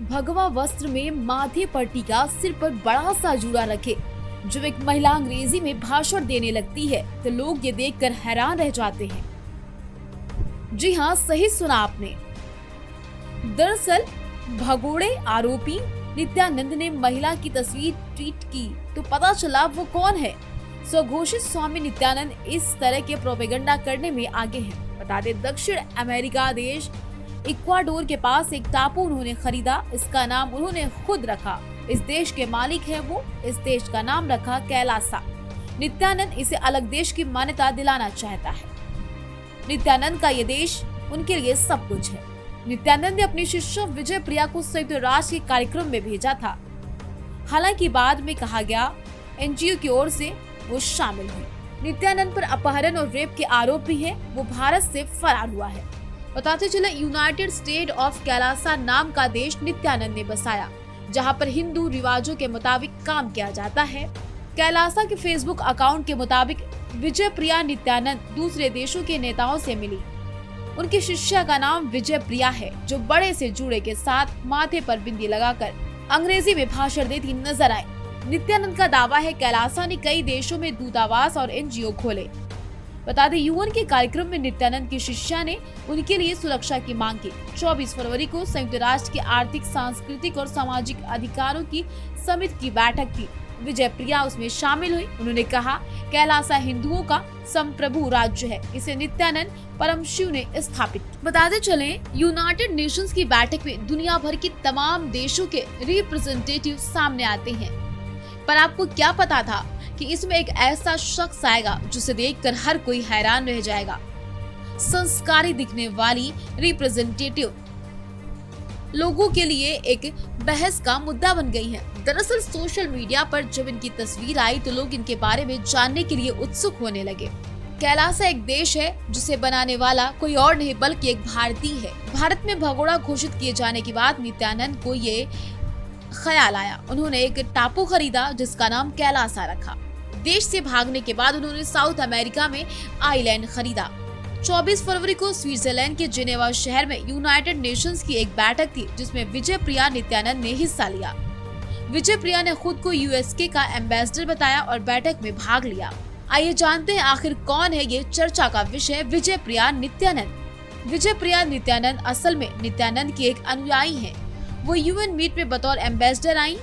भगवा वस्त्र में माथे पर टीका, सिर पर बड़ा सा जूड़ा रखे जब एक महिला अंग्रेजी में भाषण देने लगती है तो लोग ये देखकर हैरान रह जाते हैं। जी हाँ, सही सुना आपने। दरअसल भगोड़े आरोपी नित्यानंद ने महिला की तस्वीर ट्वीट की तो पता चला वो कौन है। स्वघोषित स्वामी नित्यानंद इस तरह के प्रोपेगेंडा करने में आगे हैं। बता दें, दक्षिण अमेरिका देश इक्वाडोर के पास एक टापू उन्होंने खरीदा। इसका नाम उन्होंने खुद रखा। इस देश के मालिक है वो। इस देश का नाम रखा कैलासा। नित्यानंद इसे अलग देश की मान्यता दिलाना चाहता है। नित्यानंद का ये देश उनके लिए सब कुछ है। नित्यानंद ने अपनी शिष्य विजय प्रिया को संयुक्त राष्ट्र के कार्यक्रम में भेजा था। हालांकि बाद में कहा गया एनजीओ की ओर से वो शामिल हुई। नित्यानंद पर अपहरण और रेप के आरोप भी हैं। वो भारत से फरार हुआ है। बताते चले, यूनाइटेड स्टेट ऑफ कैलासा नाम का देश नित्यानंद ने बसाया, जहां पर हिंदू रिवाजों के मुताबिक काम किया जाता है। कैलासा के फेसबुक अकाउंट के मुताबिक विजय प्रिया नित्यानंद दूसरे देशों के नेताओं से मिली। उनकी शिष्या का नाम विजय प्रिया है, जो बड़े से जूड़े के साथ माथे पर बिंदी लगाकर अंग्रेजी में भाषण देती नजर आई। नित्यानंद का दावा है कैलासा ने कई देशों में दूतावास और एनजीओ खोले। बता दें, यूएन के कार्यक्रम में नित्यानंद की शिष्या ने उनके लिए सुरक्षा की मांग की। 24 फरवरी को संयुक्त राष्ट्र की आर्थिक, सांस्कृतिक और सामाजिक अधिकारों की समिति की बैठक थी। विजय प्रिया उसमें शामिल हुई। उन्होंने कहा, कैलासा हिंदुओं का संप्रभु राज्य है। इसे नित्यानंद परम शिव ने स्थापित किया। बताते चले, यूनाइटेड नेशंस की बैठक में दुनिया भर के तमाम देशों के रिप्रेजेंटेटिव सामने आते हैं। पर आपको क्या पता था कि इसमें एक ऐसा शख्स आएगा जिसे देखकर हर कोई हैरान रह जाएगा। संस्कारी दिखने वाली रिप्रेजेंटेटिव लोगों के लिए एक बहस का मुद्दा बन गई है। दरअसल सोशल मीडिया पर जब इनकी तस्वीर आई तो लोग इनके बारे में जानने के लिए उत्सुक होने लगे। कैलासा एक देश है जिसे बनाने वाला कोई और नहीं बल्कि एक भारतीय है। भारत में भगोड़ा घोषित किए जाने के बाद नित्यानंद को ये ख्याल आया। उन्होंने एक टापू खरीदा जिसका नाम कैलासा रखा। देश से भागने के बाद उन्होंने साउथ अमेरिका में आइलैंड खरीदा। 24 फरवरी को स्विट्जरलैंड के जिनेवा शहर में यूनाइटेड नेशंस की एक बैठक थी जिसमें विजय प्रिया नित्यानंद ने हिस्सा लिया। विजय प्रिया ने खुद को यूएसके का एम्बेसडर बताया और बैठक में भाग लिया। आइए जानते हैं आखिर कौन है ये चर्चा का विषय विजय प्रिया नित्यानंद। विजय प्रिया नित्यानंद असल में नित्यानंद की एक अनुयायी है। वो यूएन मीट में बतौर एम्बेसडर आई।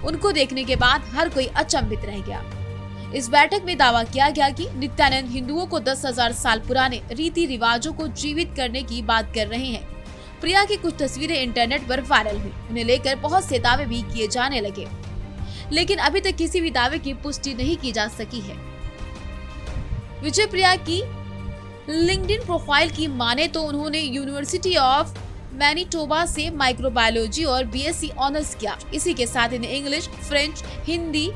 उनको देखने के बाद हर कोई अचंभित रह गया। इस बैठक में दावा किया गया कि नित्यानंद हिंदुओं को 10,000 साल पुराने रीति रिवाजों को जीवित करने की बात कर रहे हैं। प्रिया की कुछ तस्वीरें इंटरनेट पर वायरल हुई। उन्हें लेकर बहुत से दावे भी किए जाने लगे, लेकिन अभी तक किसी भी दावे की पुष्टि नहीं की जा सकी है। विजय प्रिया की लिंक्डइन प्रोफाइल की माने तो उन्होंने यूनिवर्सिटी ऑफ मैनिटोबा से माइक्रोबायोलॉजी और बीएससी ऑनर्स किया। इसी के साथ इन्हें इंग्लिश, फ्रेंच, हिंदी,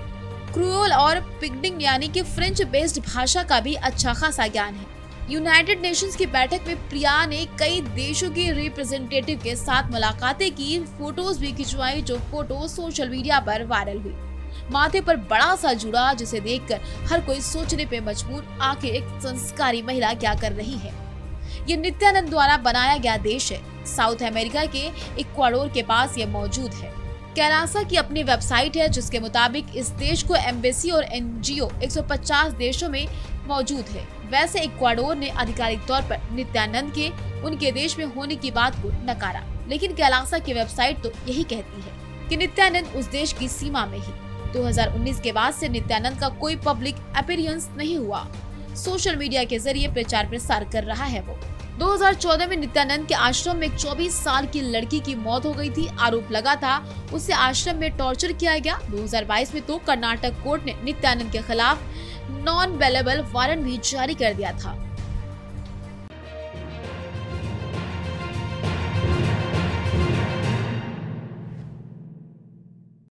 क्रूओल और पिगडिंग यानी कि फ्रेंच बेस्ड भाषा का भी अच्छा खासा ज्ञान है। यूनाइटेड नेशंस की बैठक में प्रिया ने कई देशों के रिप्रेजेंटेटिव के साथ मुलाकातें की, फोटोज भी खिंचवाई, जो फोटो सोशल मीडिया पर वायरल हुई। माथे पर बड़ा सा जुड़ा जिसे देखकर हर कोई सोचने पे मजबूर, आखिर एक संस्कारी महिला क्या कर रही है। ये नित्यानंद द्वारा बनाया गया देश है। साउथ अमेरिका के इक्वाडोर के पास ये मौजूद है। कैलासा की अपनी वेबसाइट है जिसके मुताबिक इस देश को एम्बेसी और एनजीओ 150 देशों में मौजूद है। वैसे इक्वाडोर ने आधिकारिक तौर पर नित्यानंद के उनके देश में होने की बात को नकारा, लेकिन कैलासा की वेबसाइट तो यही कहती है कि नित्यानंद उस देश की सीमा में ही। 2019 के बाद से नित्यानंद का कोई पब्लिक अपीयरेंस नहीं हुआ। सोशल मीडिया के जरिए प्रचार प्रसार कर रहा है वो। 2014 में नित्यानंद के आश्रम में एक 24 साल की लड़की की मौत हो गई थी। आरोप लगा था उसे आश्रम में टॉर्चर किया गया। 2022 में तो कर्नाटक कोर्ट ने नित्यानंद के खिलाफ नॉन बेलेबल वारंट भी जारी कर दिया था।